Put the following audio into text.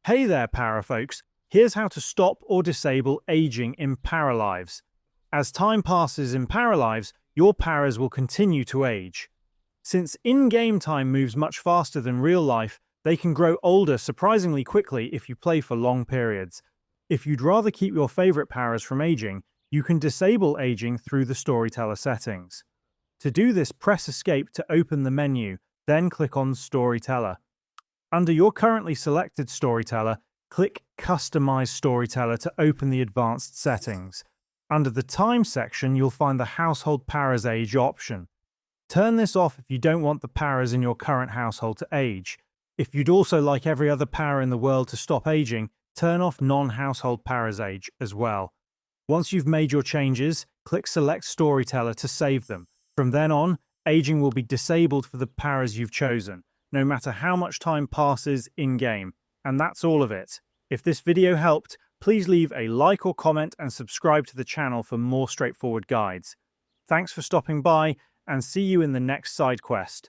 Hey there, para folks. Here's how to stop or disable aging in Paralives. As time passes in Paralives, your paras will continue to age. Since in-game time moves much faster than real life, they can grow older surprisingly quickly if you play for long periods. If you'd rather keep your favorite paras from aging, you can disable aging through the Storyteller settings. To do this, press Escape to open the menu, then click on Storyteller. Under your currently selected Storyteller, click Customize Storyteller to open the advanced settings. Under the Time section, you'll find the Household Paras Age option. Turn this off if you don't want the paras in your current household to age. If you'd also like every other para in the world to stop aging, turn off Non-Household Paras Age as well. Once you've made your changes, click Select Storyteller to save them. From then on, aging will be disabled for the paras you've chosen, no matter how much time passes in-game. And that's all of it. If this video helped, please leave a like or comment and subscribe to the channel for more straightforward guides. Thanks for stopping by, and see you in the next side quest.